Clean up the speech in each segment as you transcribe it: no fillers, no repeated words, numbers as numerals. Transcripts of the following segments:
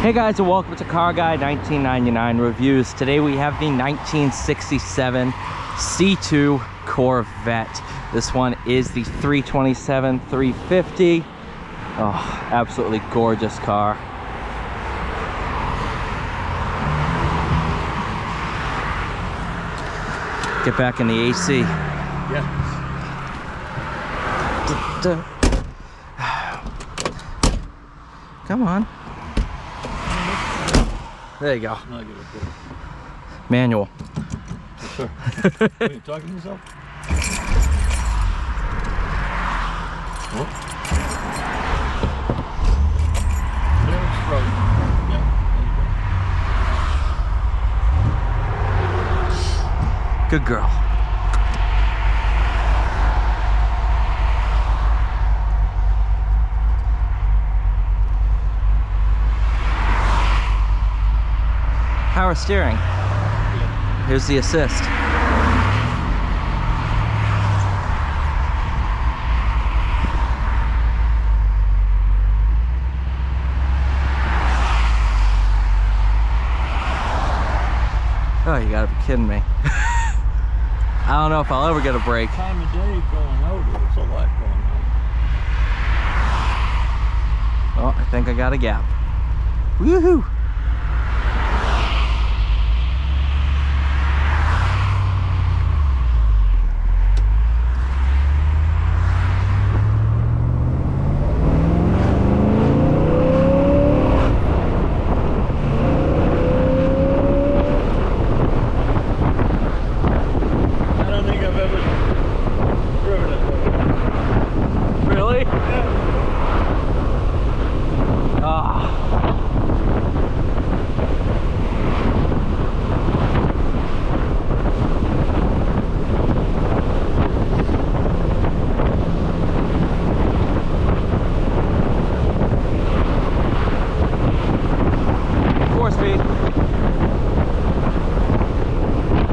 Hey guys, and welcome to Car Guy 1999 Reviews. Today we have the 1967 C2 Corvette. This one is the 327 350. Oh, absolutely gorgeous car. Get back in the AC. Yeah. Come on. There you go. I'll get it there. Manual. Yes, sir. Are you talking to yourself? Oh. There's road. Yeah, there you go. Good girl. Power steering. Yeah. Here's the assist. Oh, you gotta be kidding me. I don't know if I'll ever get a break. Time of day going out, there's a lot going on. Oh, I think I got a gap. Woohoo!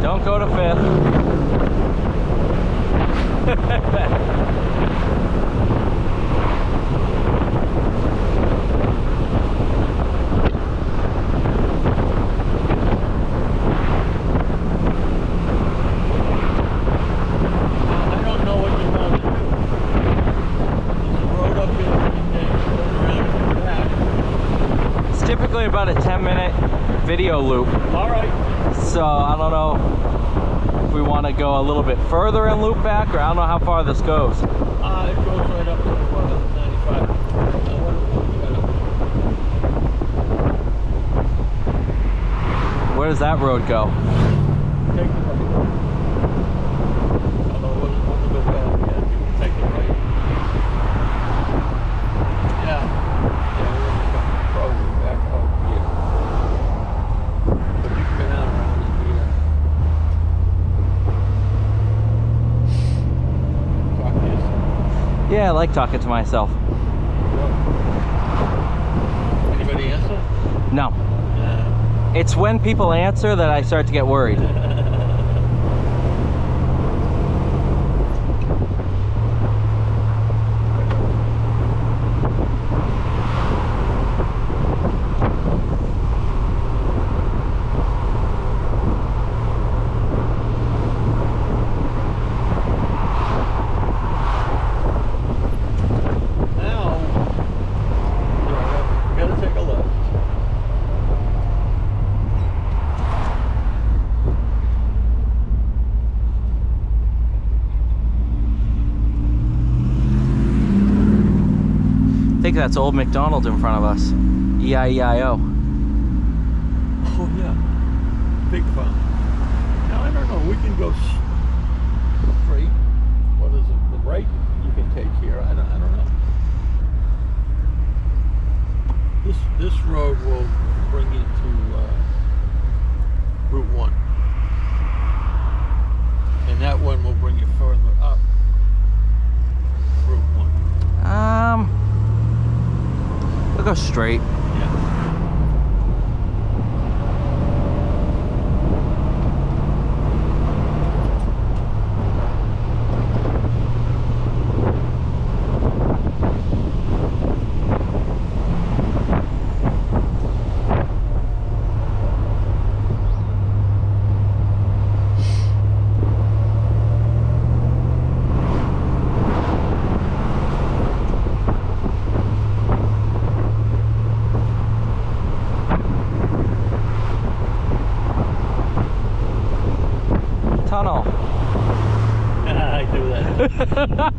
Don't go to fifth. I don't know what you want to do. There's a road up here and then turn around and back. It's typically about a 10-minute video loop. All right. So I don't know if we want to go a little bit further and loop back, or I don't know how far this goes. It goes right up to 95. Where does that road go? Take the right. Although it wasn't going to go bad yet. You can take the right. Yeah. Yeah, we're going to come probably back out here. But you can go down around in here. Talk to yourself. Yeah, I like talking to myself. Anybody answer? No. Yeah. It's when people answer that I start to get worried. Now, we gotta take a left. I think that's Old McDonald in front of us. E-I-E-I-O. Oh yeah, big farm. Now I don't know. We can go straight. What is it? The right you can take here. I don't know. This road will bring you to Route 1, and that one will bring you further up Route 1. We'll go straight. Yeah.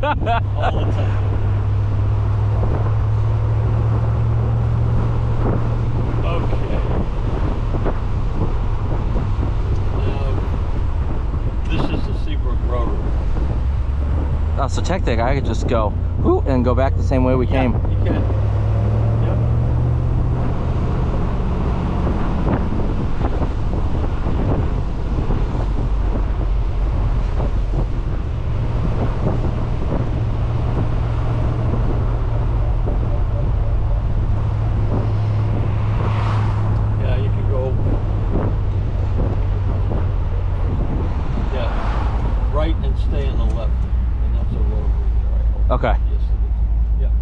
All the time. Okay. Now, this is the Seabrook Rotary. Oh, so technically I could just go whoo, and go back the same way we came. You can. Yep. Yeah, you can go. Yeah, right and stay on the left, and that's a rotary there. I hope. Okay. Yes, it is. Yeah.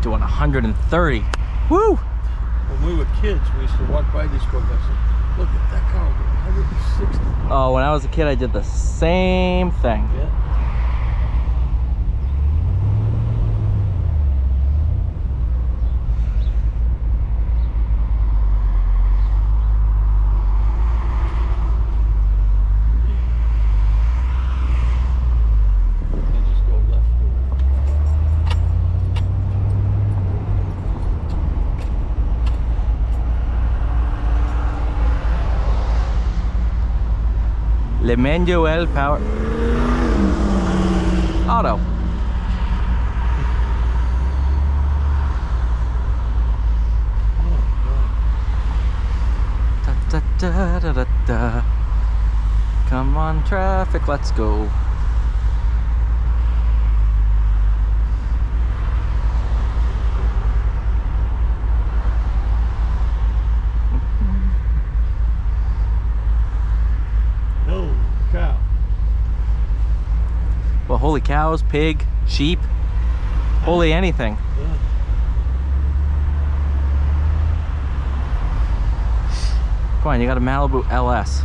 Doing 130. Woo! When we were kids, we used to walk by these Corvettes and look at that car, 160. Oh, when I was a kid, I did the same thing. Yeah. And just go left or L'Emmanuel Power Auto. Da, da, da, da, da. Come on, traffic, let's go. no cow. Well, holy cows, pig, sheep, holy anything. Yeah. Come on, you got a Malibu LS.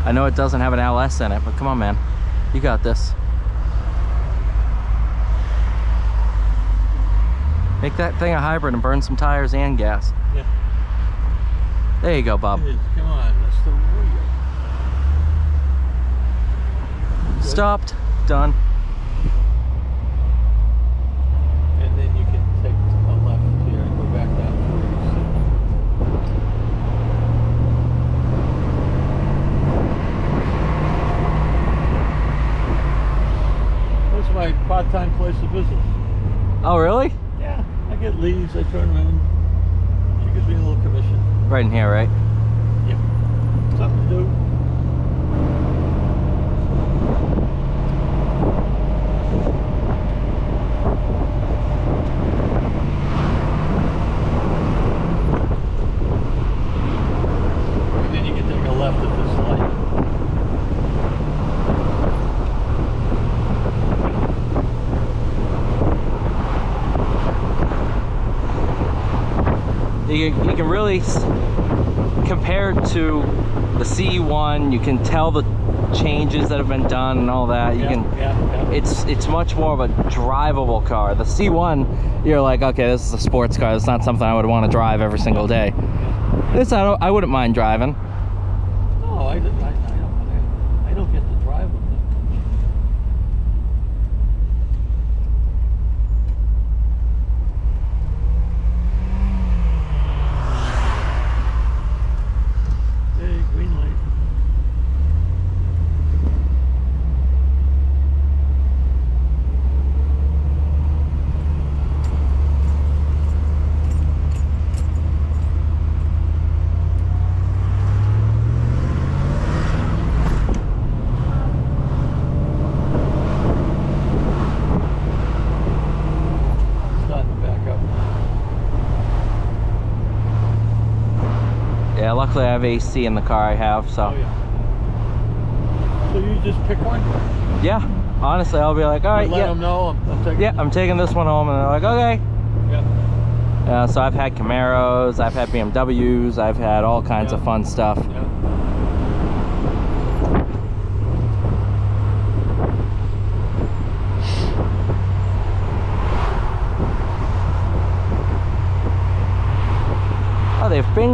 I know it doesn't have an LS in it, but come on, man. You got this. Make that thing a hybrid and burn some tires and gas. Yeah. There you go, Bob. It is. Come on, that's the warrior. Good. Stopped. Done. And then you can take a left here and go back down 46. That's my part-time place of business. Oh, really? Yeah, I get leads, I turn them in. She gives me a little commission. Right in here, right? Yeah. Something to do. And then you can take a left at this light. You can really compared to the CE1, you can tell the changes that have been done and all that. You can. It's much more of a drivable car. The C1, you're like, okay, this is a sports car. It's not something I would want to drive every single day. This I wouldn't mind driving. No, I don't get to drive them that much. Hey, green light. Starting to back up. Yeah, luckily I have AC in the car I have, so. Oh yeah. So you just pick one? Yeah, honestly, I'll be like, all right, Let yeah. them know I'm taking. Yeah, I'm taking this one home, and they're like, okay. Yeah. So I've had Camaros, I've had BMWs, I've had all kinds of fun stuff. Yeah.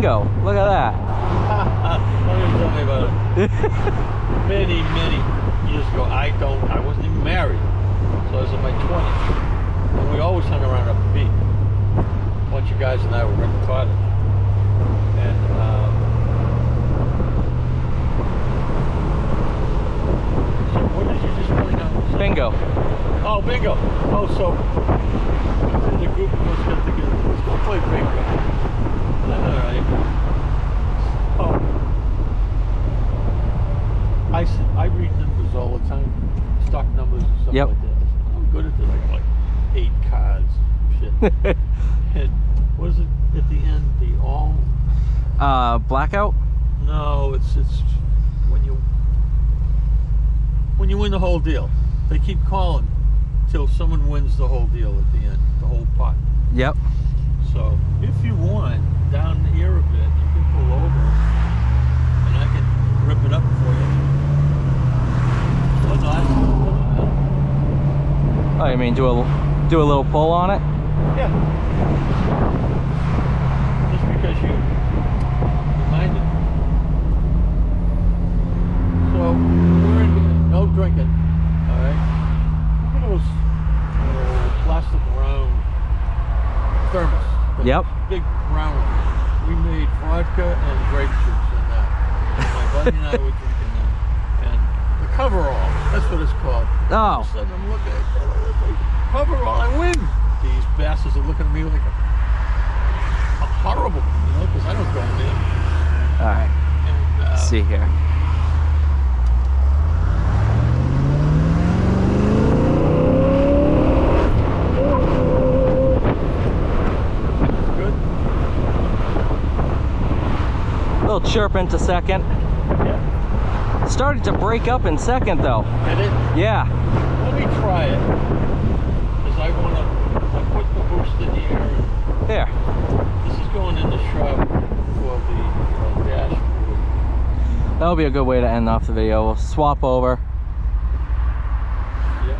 bingo. Look at that. Don't even tell me about it. Many years ago, I wasn't even married. So I was in my 20s. And we always hung around up the beach. A bunch of guys and I were renting cottage. And so what did you just point out? Bingo. Oh, bingo. Oh, so the group of us got together. Let's go play bingo. All right. Oh. I read numbers all the time. Stock numbers and stuff Yep. like that. I'm good at it. I got like 8 cards. Shit. And what is it at the end? The all? Blackout? No, it's when you win the whole deal. They keep calling till someone wins the whole deal at the end, the whole pot. Yep. So if you want down here a bit, you can pull over and I can rip it up for you. Or not. Oh, you mean do a little pull on it? Yeah. Just because you reminded me. So we're in no drinking. Alright. Look at those plastic round thermos. Yep. Big round ones. We made vodka and grape juice in that. And my buddy and I were drinking that. And the coverall, that's what it's called. Oh. All of a sudden I'm looking at it, coverall, I win. These bastards are looking at me like horrible, you know, because I don't go in there. Alright. And, Let's see here. Little chirp into second. Yeah. Started to break up in second though. Did it? Yeah. Let me try it. Because I put the boost in the air. Here. This is going in the shop for the dashboard. That'll be a good way to end off the video. We'll swap over. Yeah.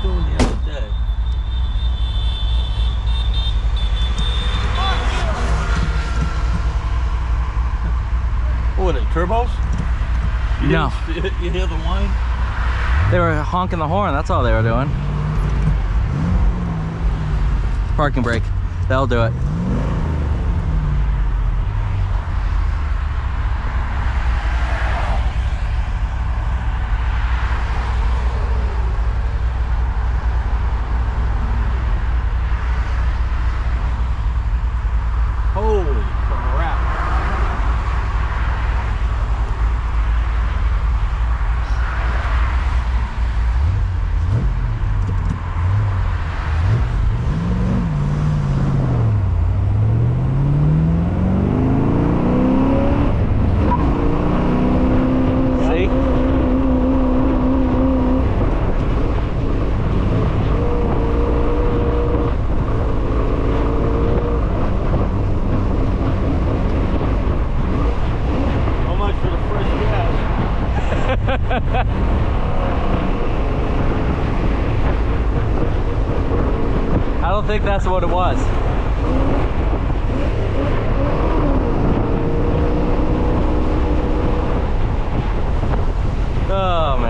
Doing the other day. What are they, turbos? No. You hear the whine? They were honking the horn, that's all they were doing. Parking brake. That'll do it. Holy crap. See? How much for the fresh gas? I don't think that's what it was. Oh man.